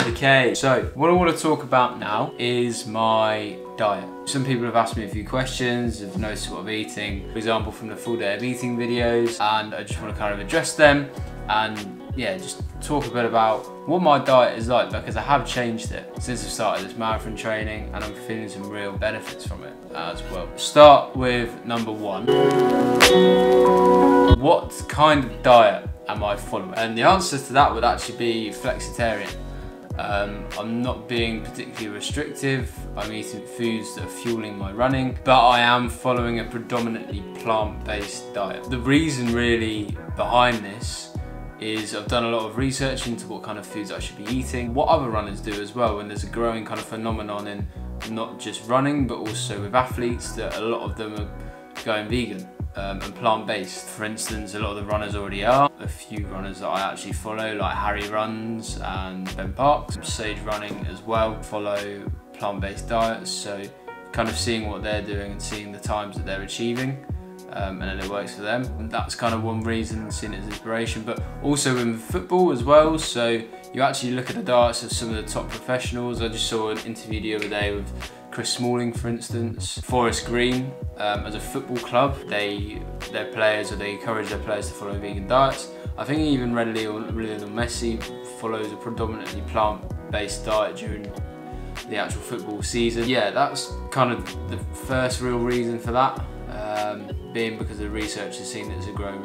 Okay, so what I want to talk about now is my diet. Some people have asked me a few questions, have noticed what I'm eating, for example from the full day of eating videos, and I just want to kind of address them and yeah, just talk a bit about what my diet is like, because I have changed it since I started this marathon training and I'm feeling some real benefits from it as well. Start with number one. What kind of diet am I following? And the answer to that would actually be flexitarian. I'm not being particularly restrictive. I'm eating foods that are fueling my running, but I am following a predominantly plant-based diet. The reason really behind this is I've done a lot of research into what kind of foods I should be eating, what other runners do as well, and there's a growing kind of phenomenon in not just running but also with athletes that a lot of them are going vegan and plant-based. For instance, a lot of the runners already are. A few runners that I actually follow, like Harry Runs and Ben Parks, Sage Running as well, follow plant-based diets, so kind of seeing what they're doing and seeing the times that they're achieving. And then it works for them. And that's kind of one reason, seeing it as inspiration, but also in football as well. So you actually look at the diets of some of the top professionals. I just saw an interview the other day with Chris Smalling, for instance. Forest Green, as a football club, they encourage their players to follow vegan diets. I think even Lionel Messi follows a predominantly plant-based diet during the actual football season. Yeah, that's kind of the first real reason for that. Being because the research has seen that it's a growing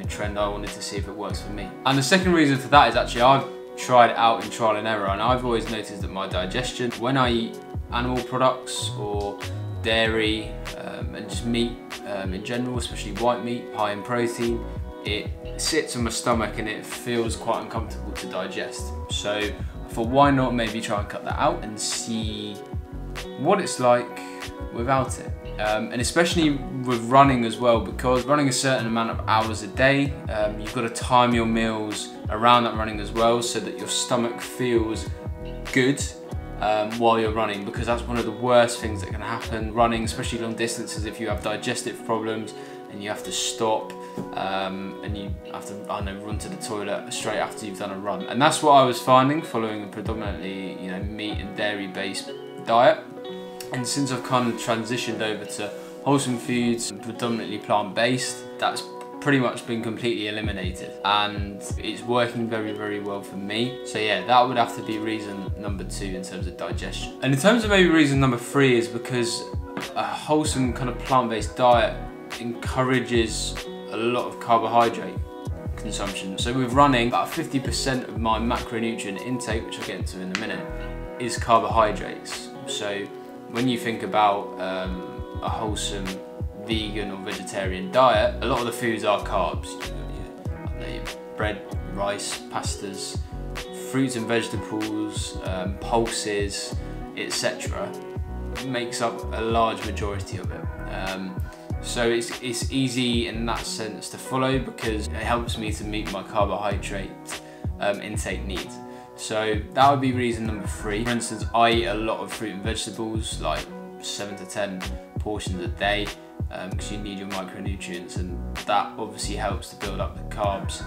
trend. I wanted to see if it works for me. And the second reason for that is actually I've tried it out in trial and error, and I've always noticed that my digestion, when I eat animal products or dairy and just meat in general, especially white meat, high in protein, it sits on my stomach and it feels quite uncomfortable to digest. So I thought, why not maybe try and cut that out and see what it's like without it. And especially with running as well, because running a certain amount of hours a day, you've got to time your meals around that running as well, so that your stomach feels good while you're running, because that's one of the worst things that can happen running, especially long distances, if you have digestive problems and you have to stop and you have to, run to the toilet straight after you've done a run. And that's what I was finding following a predominantly meat and dairy based diet. And since I've kind of transitioned over to wholesome foods and predominantly plant-based, that's pretty much been completely eliminated, and it's working very, very well for me. So yeah, that would have to be reason number two in terms of digestion. And in terms of maybe reason number three is because a wholesome kind of plant-based diet encourages a lot of carbohydrate consumption. So with running, about 50% of my macronutrient intake, which I'll get into in a minute, is carbohydrates. So when you think about a wholesome vegan or vegetarian diet, a lot of the foods are carbs. Bread, rice, pastas, fruits and vegetables, pulses, etc. makes up a large majority of it. So it's easy in that sense to follow, because it helps me to meet my carbohydrate intake needs. So that would be reason number three. For instance, I eat a lot of fruit and vegetables, like 7 to 10 portions a day, because you need your micronutrients, and that obviously helps to build up the carbs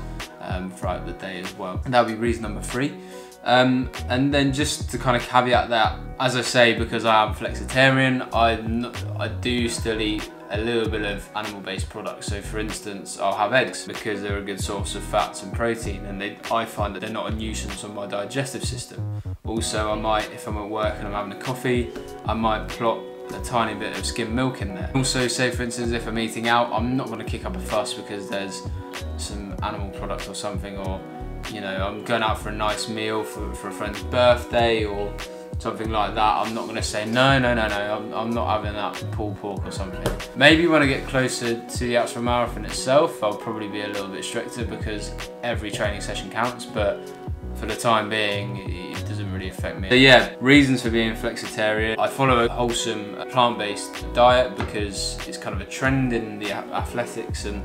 throughout the day as well. And that would be reason number three. And then just to kind of caveat that, as I say, because I am flexitarian, I do still eat a little bit of animal-based products. So for instance, I'll have eggs because they're a good source of fats and protein, and I find that they're not a nuisance on my digestive system. Also, I might, if I'm at work and I'm having a coffee, I might plot a tiny bit of skim milk in there. Also, say for instance, if I'm eating out, I'm not going to kick up a fuss because there's some animal product or something, or I'm going out for a nice meal for a friend's birthday or something like that. I'm not going to say no, I'm not having that pulled pork or something. Maybe when I get closer to the actual marathon itself, I'll probably be a little bit stricter, because every training session counts, but for the time being, it doesn't really affect me. So yeah, reasons for being flexitarian. I follow a wholesome plant-based diet because it's kind of a trend in the athletics and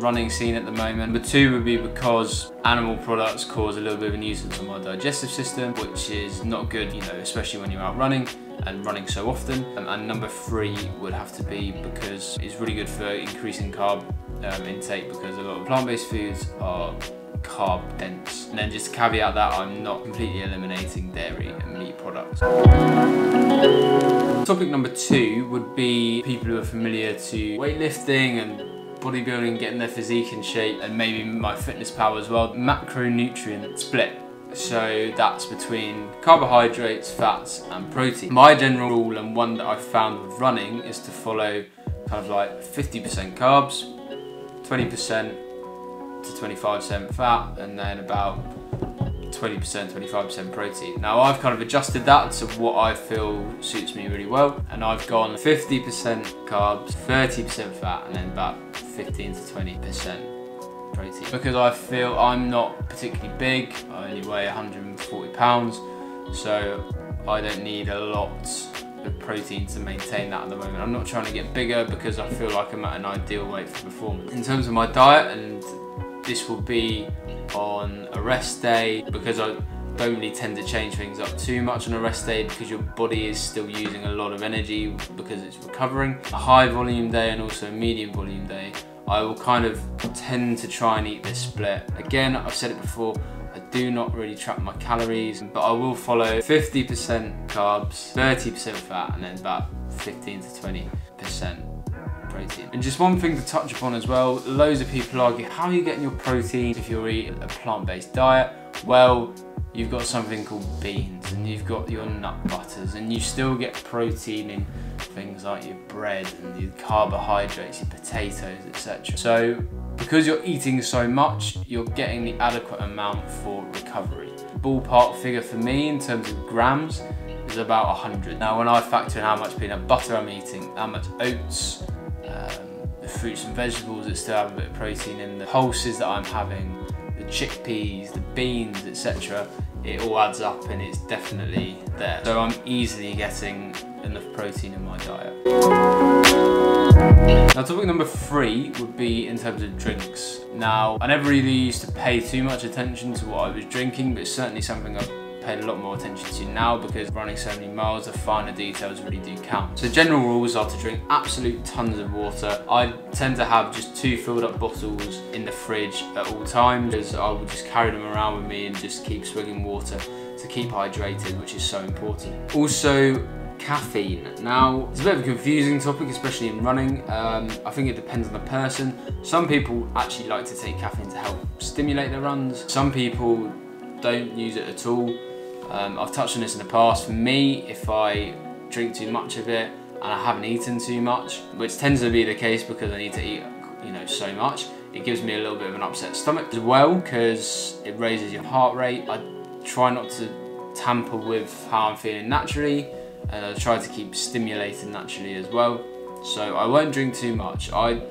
running scene at the moment. Number 2 would be because animal products cause a little bit of a nuisance on my digestive system, which is not good, you know, especially when you're out running and running so often. And number 3 would have to be because it's really good for increasing carb intake, because a lot of plant-based foods are carb dense. And then just to caveat that, I'm not completely eliminating dairy and meat products. Topic number 2 would be people who are familiar to weightlifting and bodybuilding, getting their physique in shape, and maybe my fitness pal as well. Macronutrient split. So that's between carbohydrates, fats and protein. My general rule, and one that I've found with running, is to follow kind of like 50% carbs, 20% to 25% fat, and then about 20%, 25% protein. Now I've kind of adjusted that to what I feel suits me really well, and I've gone 50% carbs, 30% fat, and then about 15 to 20% protein. Because I feel I'm not particularly big, I only weigh 140 pounds, so I don't need a lot of protein to maintain that at the moment. I'm not trying to get bigger because I feel like I'm at an ideal weight for performance. In terms of my diet, and this will be on a rest day, because I don't really tend to change things up too much on a rest day, because your body is still using a lot of energy because it's recovering. A high volume day and also a medium volume day, I will kind of tend to try and eat this split. Again, I've said it before, I do not really track my calories, but I will follow 50% carbs, 30% fat, and then about 15 to 20% protein. And just one thing to touch upon as well, loads of people argue, how are you getting your protein if you're eating a plant-based diet? Well, you've got something called beans, and you've got your nut butters, and you still get protein in things like your bread and your carbohydrates, your potatoes, etc. So because you're eating so much, you're getting the adequate amount for recovery. Ballpark figure for me in terms of grams is about 100. Now when I factor in how much peanut butter I'm eating, how much oats, the fruits and vegetables that still have a bit of protein in, the pulses that I'm having, the chickpeas, the beans, etc., it all adds up and it's definitely there. So I'm easily getting enough protein in my diet. Now topic number 3 would be in terms of drinks. Now I never really used to pay too much attention to what I was drinking, but it's certainly something I've paid a lot more attention to now, because running so many miles, the finer details really do count. So general rules are to drink absolute tons of water. I tend to have just 2 filled up bottles in the fridge at all times, because I will just carry them around with me and just keep swigging water to keep hydrated, which is so important. Also, caffeine. Now, it's a bit of a confusing topic, especially in running. I think it depends on the person. Some people actually like to take caffeine to help stimulate their runs. Some people don't use it at all. I've touched on this in the past. For me, if I drink too much of it and I haven't eaten too much, which tends to be the case because I need to eat, you know, so much, it gives me a little bit of an upset stomach as well, because it raises your heart rate. I try not to tamper with how I'm feeling naturally, and I try to keep stimulated naturally as well. So I won't drink too much. I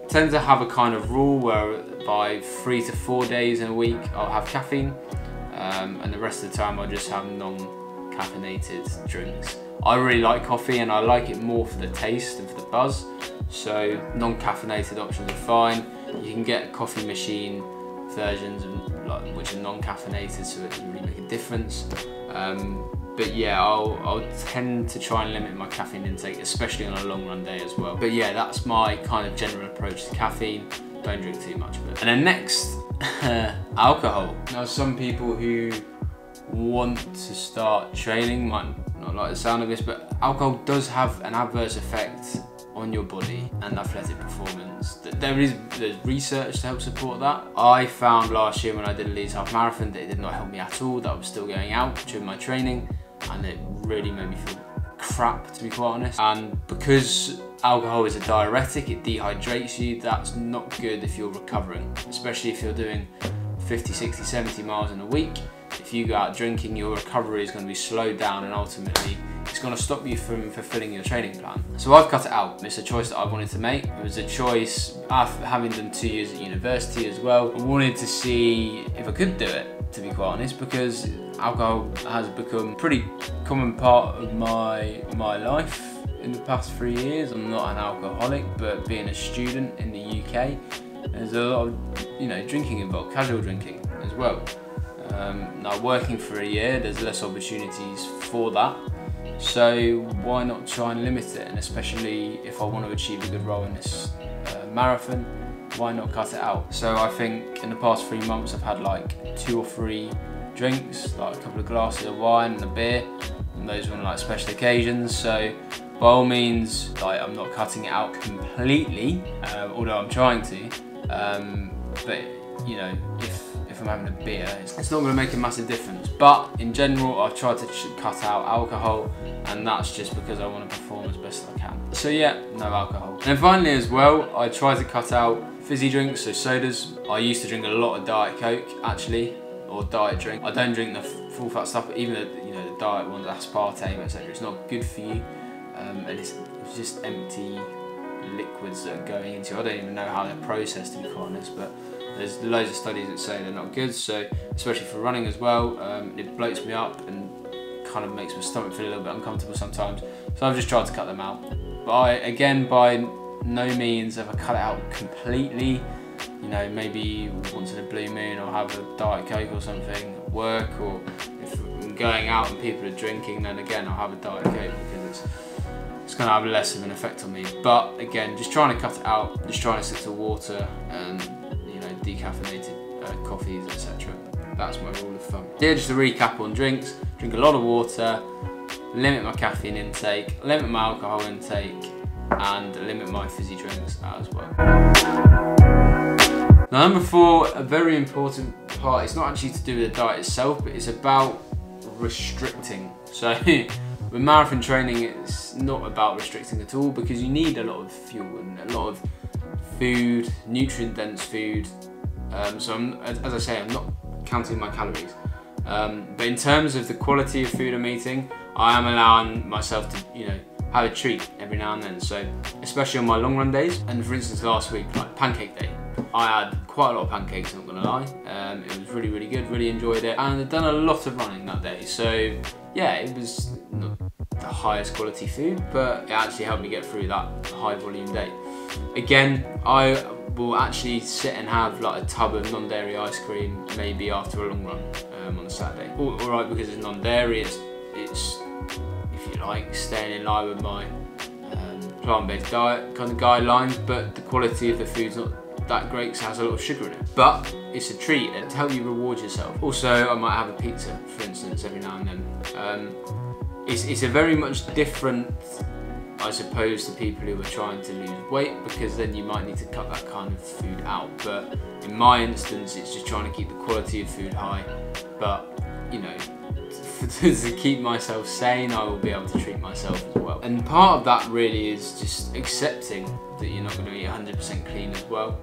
tend to have a kind of rule where by 3 to 4 days in a week I'll have caffeine, and the rest of the time I'll just have non-caffeinated drinks. I really like coffee, and I like it more for the taste and for the buzz, so non-caffeinated options are fine. You can get coffee machine versions which are non-caffeinated, so it doesn't really make a difference. But yeah, I'll tend to try and limit my caffeine intake, especially on a long run day as well. But yeah, that's my kind of general approach to caffeine. Don't drink too much of it. And then next, alcohol. Now some people who want to start training might not like the sound of this, but alcohol does have an adverse effect on your body and athletic performance. There's research to help support that. I found last year when I did a Leeds half marathon that it did not help me at all, that I was still going out during my training, and it really made me feel crap, to be quite honest. And because alcohol is a diuretic, it dehydrates you. That's not good if you're recovering, especially if you're doing 50, 60, 70 miles in a week. If you go out drinking, your recovery is going to be slowed down, and ultimately it's going to stop you from fulfilling your training plan. So I've cut it out. It's a choice that I wanted to make. It was a choice after having done 2 years at university as well. I wanted to see if I could do it, to be quite honest, because alcohol has become a pretty common part of my life in the past 3 years. I'm not an alcoholic, but being a student in the UK, there's a lot of drinking involved, casual drinking as well. Now working for a year, there's less opportunities for that, so why not try and limit it? And especially if I want to achieve a good role in this marathon, why not cut it out? So I think in the past 3 months I've had like 2 or 3 drinks, like a couple of glasses of wine and a beer, and those were on like special occasions. So by all means, like, I'm not cutting it out completely, although I'm trying to, but if I'm having a beer, it's not going to make a massive difference. But in general, I've tried to cut out alcohol, and that's just because I want to perform as best as I can. So yeah, no alcohol. And then finally as well, I try to cut out fizzy drinks, so sodas. I used to drink a lot of Diet Coke actually, or diet drink. I don't drink the full fat stuff, but even the diet ones, aspartame, etc. It's not good for you, and it's just empty liquids that are going into. I don't even know how they're processed, to be quite honest, but there's loads of studies that say they're not good. So especially for running as well, it bloats me up and kind of makes my stomach feel a little bit uncomfortable sometimes. So I've just tried to cut them out. But by no means have I cut it out completely. Maybe once in a blue moon I'll have a Diet Coke or something at work, or if I'm going out and people are drinking, then again I'll have a Diet Coke because it's going to have less of an effect on me. But again, just trying to cut it out, just trying to stick to water and decaffeinated coffees, etc. That's my rule of thumb. Yeah, just to recap on drinks: drink a lot of water, limit my caffeine intake, limit my alcohol intake, and limit my fizzy drinks as well. Now, number 4, a very important part. It's not actually to do with the diet itself, but it's about restricting. So with marathon training, it's not about restricting at all, because you need a lot of fuel and a lot of food, nutrient-dense food. So as I say, I'm not counting my calories. But in terms of the quality of food I'm eating, I am allowing myself to, have a treat every now and then. So especially on my long run days, and for instance last week, like pancake day, I had quite a lot of pancakes, I'm not gonna lie. It was really, really good, really enjoyed it, and I'd done a lot of running that day. So yeah, it was not the highest quality food, but it actually helped me get through that high volume day. Again, I will actually sit and have like a tub of non-dairy ice cream maybe after a long run on a Saturday. Alright, because it's non-dairy, it's if you like staying in line with my plant-based diet kind of guidelines, but the quality of the food's not that great, so it has a lot of sugar in it. But it's a treat, and to help you reward yourself. Also, I might have a pizza, for instance, every now and then. It's a very much different, I suppose, to people who are trying to lose weight, because then you might need to cut that kind of food out. But in my instance, it's just trying to keep the quality of food high. But to keep myself sane, I will be able to treat myself as well. And part of that really is just accepting that you're not going to be 100% clean as well.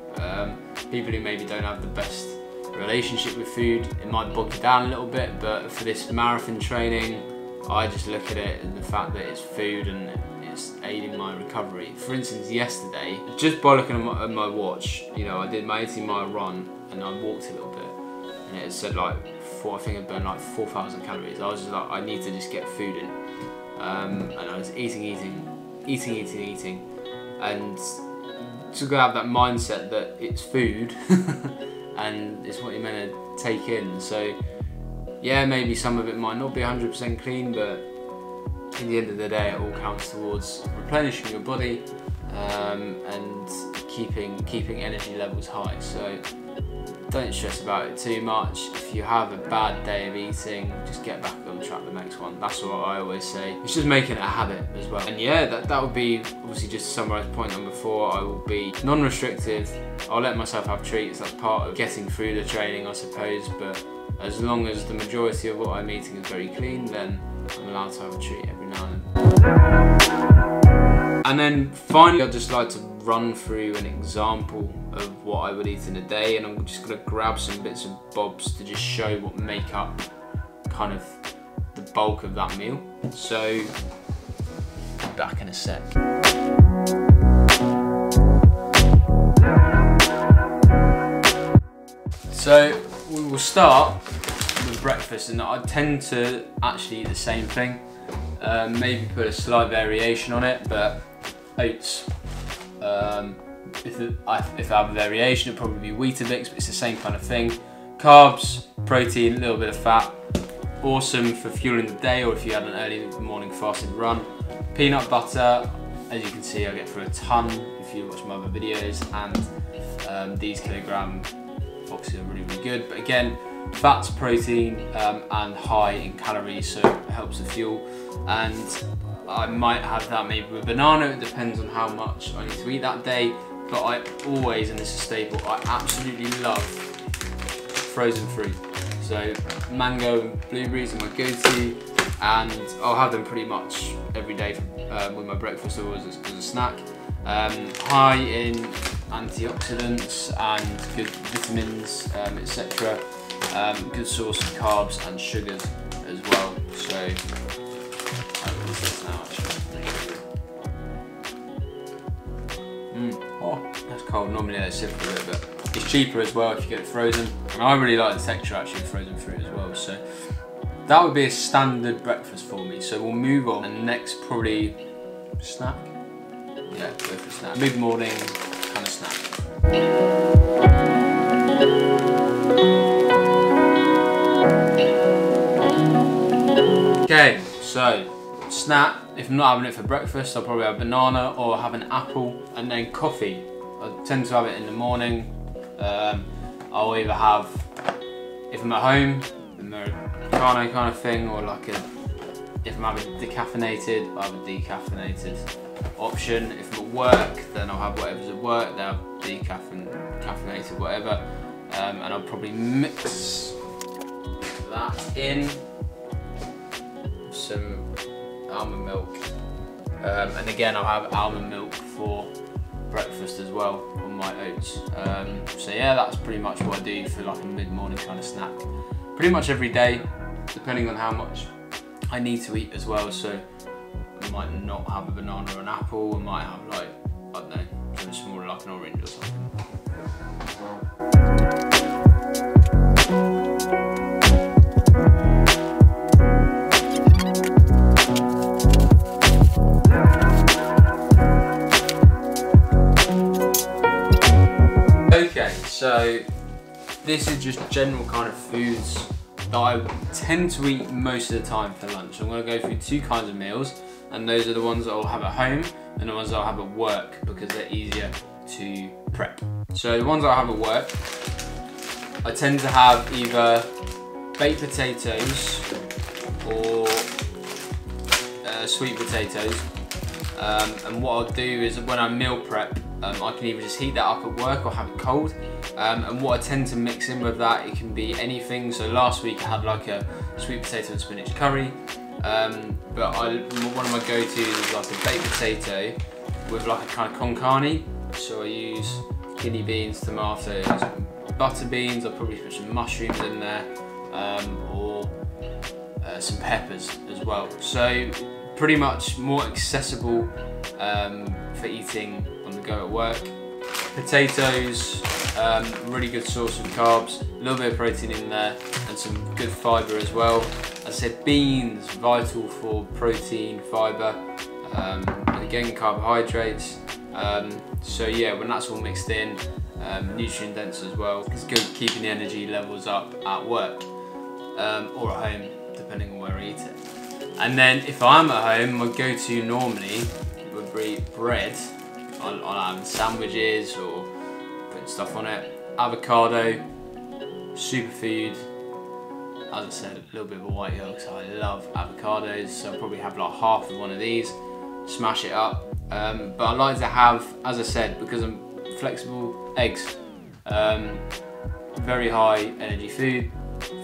People who maybe don't have the best relationship with food, it might bog you down a little bit, but for this marathon training, I just look at it and the fact that it's food and it's aiding my recovery. For instance, yesterday, just by looking at my watch, I did my 18-mile run and I walked a little bit, and it said like I think I burned like 4,000 calories. I was just like, I need to just get food in, and I was eating, and to have that mindset that it's food and it's what you're meant to take in. So yeah, maybe some of it might not be 100% clean, but in the end of the day, it all counts towards replenishing your body and keeping energy levels high. So don't stress about it too much. If you have a bad day of eating, just get back on track the next one. That's what I always say. It's just making it a habit as well. And yeah, that would be, obviously, just to summarise point number 4, I will be non-restrictive. I'll let myself have treats. That's part of getting through the training, I suppose. But as long as the majority of what I'm eating is very clean, then I'm allowed to have a treat every now and then. And then finally, I'd just like to run through an example of what I would eat in a day, and I'm just going to grab some bits and bobs to just show what make up kind of the bulk of that meal. So, back in a sec. So we will start with breakfast, and I tend to actually eat the same thing, maybe put a slight variation on it, but oats, if I have a variation, it'll probably be Weetabix, but it's the same kind of thing. Carbs, protein, a little bit of fat. Awesome for fueling the day, or if you had an early morning fasted run. Peanut butter, as you can see, I get through a ton if you watch my other videos, and these kilogram boxes are really, really good. But again, fats, protein, and high in calories, so it helps the fuel. And I might have that maybe with banana, it depends on how much I need to eat that day. But I always, and this is staple, I absolutely love frozen fruit. So mango and blueberries are my go-to, and I'll have them pretty much every day with my breakfast or as a snack. High in antioxidants and good vitamins, etc. Good source of carbs and sugars as well. So I'll use this now actually. Oh, that's cold. Normally they sit for a little bit. It's cheaper as well if you get it frozen. And I really like the texture actually of frozen fruit as well. So that would be a standard breakfast for me. So we'll move on, and next probably snack. Yeah, go for a snack. Mid-morning kind of snack. Okay, so snack. If I'm not having it for breakfast, I'll probably have a banana or have an apple, and then coffee. I tend to have it in the morning. I'll either have, if I'm at home, Americano kind of thing, or like if I'm having decaffeinated, I'll have a decaffeinated option. If I'm at work, then I'll have whatever's at work, they'll have decaffeinated whatever. And I'll probably mix that in with some almond milk. And again, I'll have almond milk for breakfast as well on my oats. So yeah, that's pretty much what I do for like a mid-morning kind of snack. Pretty much every day, depending on how much I need to eat as well. So I might not have a banana or an apple, I might have like, I don't know, something smaller like an orange or something. Okay, so this is just general kind of foods that I tend to eat most of the time for lunch. I'm going to go through two kinds of meals, and those are the ones that I'll have at home and the ones that I'll have at work because they're easier to prep. So the ones that I have at work, I tend to have either baked potatoes or sweet potatoes. And what I'll do is when I meal prep, I can either just heat that up at work or have it cold. And what I tend to mix in with that, it can be anything. So last week I had like a sweet potato and spinach curry. But one of my go-tos is like a baked potato with like a kind of con carne. So I use kidney beans, tomatoes, butter beans. I'll probably put some mushrooms in there, or some peppers as well. So pretty much more accessible for eating on the go at work. Potatoes, really good source of carbs, a little bit of protein in there and some good fibre as well. As I said, beans, vital for protein, fibre, again carbohydrates. So yeah, when that's all mixed in, nutrient dense as well. It's good keeping the energy levels up at work or at home, depending on where I eat it. And then if I'm at home, my go-to normally would be bread. I'll have sandwiches or putting stuff on it. Avocado, superfood. As I said, a little bit of a white yolk, so I love avocados. So I'll probably have like half of one of these, smash it up. But I like to have, as I said, because I'm flexible, eggs. Very high energy food,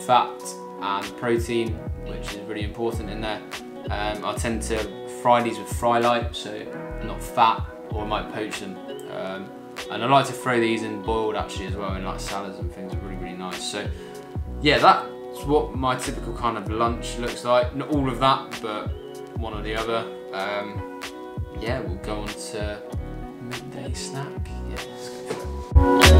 fat and protein, which is really important in there. I tend to fry these with fry light, so not fat, or I might poach them. And I like to throw these in boiled actually as well, in like salads and things are really, really nice. So yeah, that's what my typical kind of lunch looks like. Not all of that, but one or the other. Yeah, we'll go on to midday snack. Yeah, let's go for it.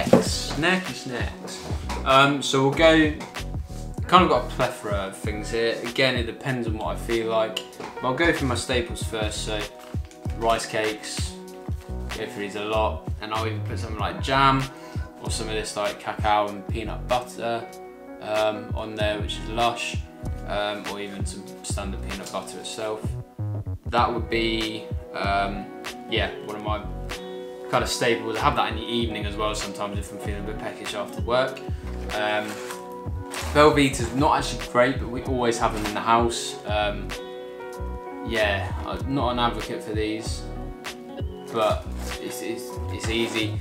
snacks. So we'll go, kind of got a plethora of things here. Again, it depends on what I feel like. But I'll go through my staples first. So rice cakes, go through these a lot. And I'll even put something like jam or some of this like cacao and peanut butter on there, which is lush, or even some standard peanut butter itself. That would be, yeah, one of my kind of staples. I have that in the evening as well sometimes if I'm feeling a bit peckish after work. Velveeta's not actually great, but we always have them in the house. Yeah, I'm not an advocate for these, but it's easy.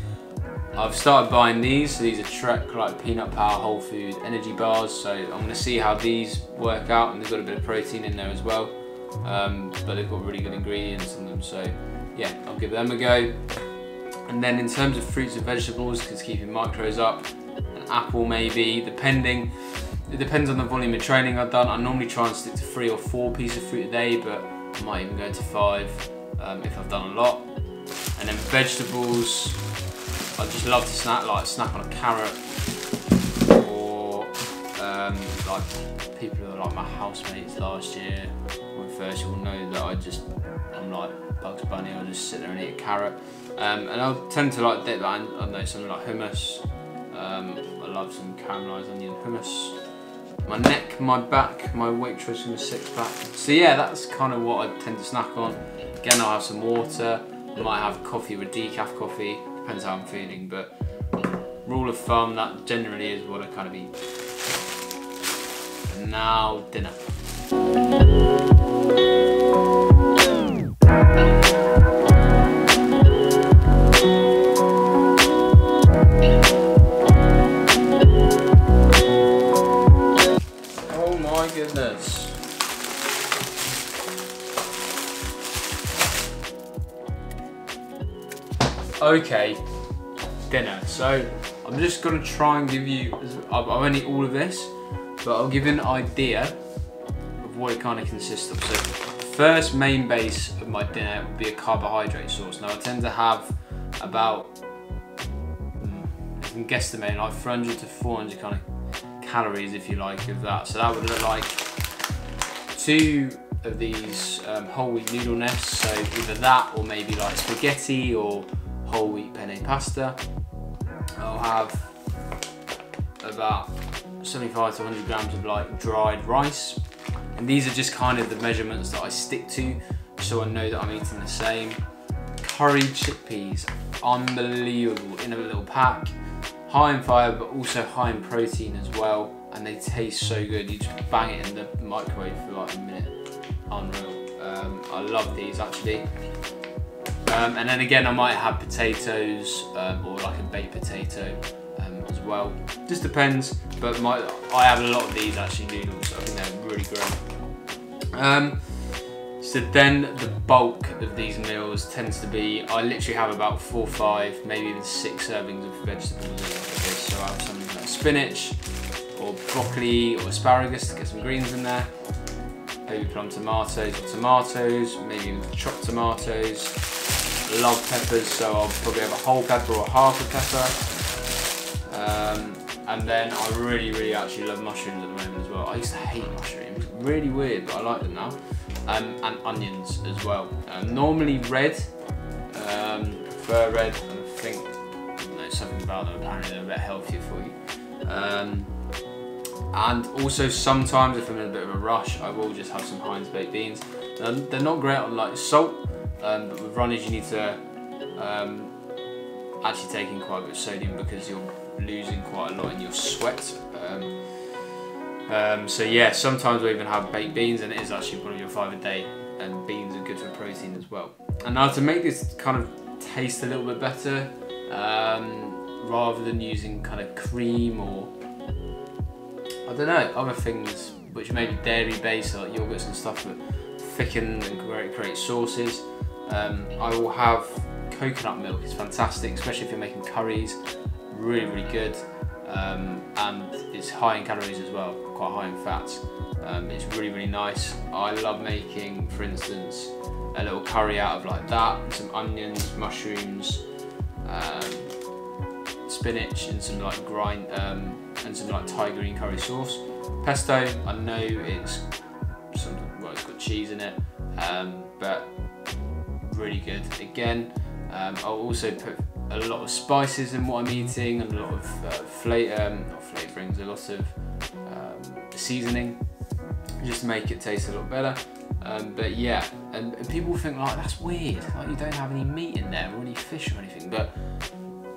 I've started buying these, so these are Trek like peanut power whole food energy bars, so I'm going to see how these work out, and they've got a bit of protein in there as well, but they've got really good ingredients in them, so yeah, I'll give them a go. And then in terms of fruits and vegetables, because keeping micros up, an apple maybe, it depends on the volume of training I've done. I normally try and stick to 3 or 4 pieces of fruit a day, but I might even go to 5 if I've done a lot. And then vegetables, I just love to snack on a carrot, or like people who are like my housemates last year or first, you'll know that I'm like Bugs Bunny. I'll just sit there and eat a carrot, and I'll tend to like dip that in, I don't know, something like hummus. I love some caramelised onion hummus. My neck, my back, my Waitrose from a 6-pack. So yeah, that's kind of what I tend to snack on. Again, I'll have some water. I might have coffee with decaf coffee. Depends how I'm feeling, but rule of thumb, that generally is what I kind of eat. And now dinner. Oh my goodness. Okay, dinner. So I'm just gonna try and give you, I won't eat all of this, but I'll give you an idea of what it kind of consists of. So the first main base of my dinner would be a carbohydrate source. Now I tend to have about, you can guesstimate like 300 to 400 kind of calories, if you like, of that. So that would look like 2 of these whole wheat noodle nests. So either that or maybe like spaghetti or whole wheat penne pasta. I'll have about 75 to 100 grams of like dried rice, and these are just kind of the measurements that I stick to, so I know that I'm eating the same. Curried chickpeas, unbelievable in a little pack, high in fibre but also high in protein as well, and they taste so good. You just bang it in the microwave for like a minute, unreal. I love these actually. And then again, I might have potatoes or like a baked potato as well. Just depends, but I have a lot of these actually noodles, so I think they're really great. So then the bulk of these meals tends to be, I literally have about 4 or 5, maybe even 6 servings of vegetables in this. So I have something like spinach or broccoli or asparagus to get some greens in there. Baby plum tomatoes or tomatoes, maybe even chopped tomatoes. Love peppers, so I'll probably have a whole pepper or half a pepper. And then I really actually love mushrooms at the moment as well. I used to hate mushrooms, really weird, but I like them now. And onions as well. Normally red, prefer red, and I think there's something about them, apparently they're a bit healthier for you. And also sometimes if I'm in a bit of a rush, I will just have some Heinz baked beans. They're not great on like salt, but with runners you need to actually take in quite a bit of sodium because you're losing quite a lot in your sweat. So yeah, sometimes I even have baked beans, and it is actually one of your 5 a day, and beans are good for protein as well. And now to make this kind of taste a little bit better, rather than using kind of cream or I don't know, other things which may be dairy based like yogurts and stuff that thicken and create sauces, I will have coconut milk. It's fantastic, especially if you're making curries. Really good, and it's high in calories as well, quite high in fats. It's really nice. I love making, for instance, a little curry out of like that, some onions, mushrooms, spinach and some like and some like Thai green curry sauce. Pesto, I know it's it's got cheese in it, but really good. Again, I'll also put a lot of spices in what I'm eating and a lot of not flavourings, a lot of seasoning, just to make it taste a lot better. But yeah, and people think like that's weird, like you don't have any meat in there or any fish or anything. But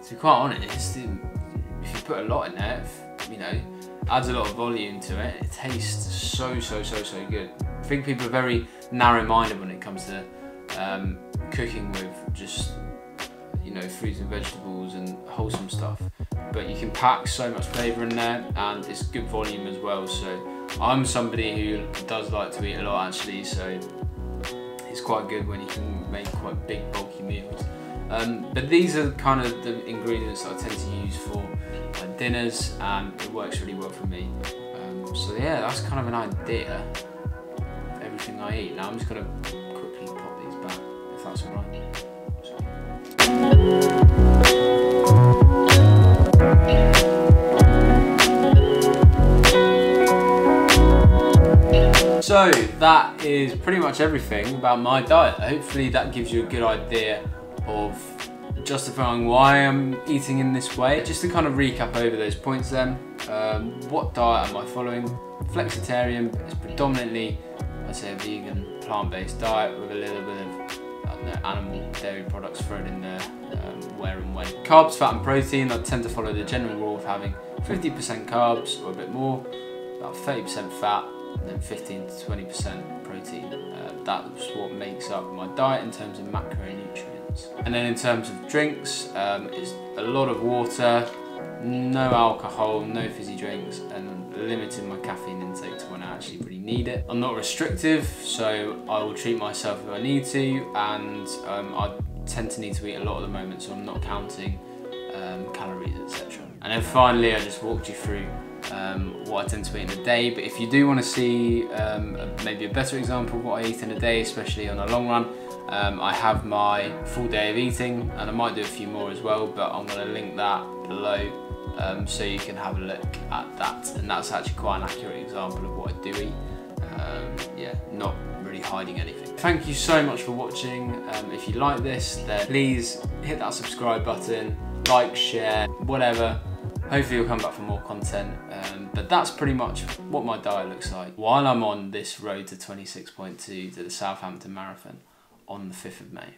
to be quite honest, if you put a lot in there, you know, adds a lot of volume to it. It tastes so good. I think people are very narrow-minded when it comes to cooking with just, you know, fruits and vegetables and wholesome stuff. But you can pack so much flavour in there, and it's good volume as well. So I'm somebody who does like to eat a lot actually, so it's quite good when you can make quite big bulky meals. But these are kind of the ingredients that I tend to use for my dinners, and it works really well for me. So yeah, that's kind of an idea of everything I eat. Now I'm just going to quickly pop these back, if that's alright. So that is pretty much everything about my diet. Hopefully that gives you a good idea of justifying why I'm eating in this way. Just to kind of recap over those points then, what diet am I following? Flexitarian, but it's predominantly, I'd say, a vegan, plant-based diet with a little bit of, I don't know, animal dairy products thrown in there, where and when. Carbs, fat and protein, I tend to follow the general rule of having 50% carbs or a bit more, about 30% fat, and then 15 to 20% protein. That's what makes up my diet in terms of macronutrients. And then in terms of drinks, it's a lot of water, no alcohol, no fizzy drinks, and limiting my caffeine intake to when I actually really need it. I'm not restrictive, so I will treat myself if I need to, and I tend to need to eat a lot at the moment, so I'm not counting calories, etc. And then finally, I just walked you through what I tend to eat in a day. But if you do want to see maybe a better example of what I eat in a day, especially on a long run, I have my full day of eating, and I might do a few more as well, but I'm going to link that below so you can have a look at that. And that's actually quite an accurate example of what I do eat. Yeah, not really hiding anything. Thank you so much for watching. If you like this, then please hit that subscribe button, like, share, whatever. Hopefully you'll come back for more content, but that's pretty much what my diet looks like while I'm on this road to 26.2 to the Southampton Marathon on the 5th of May.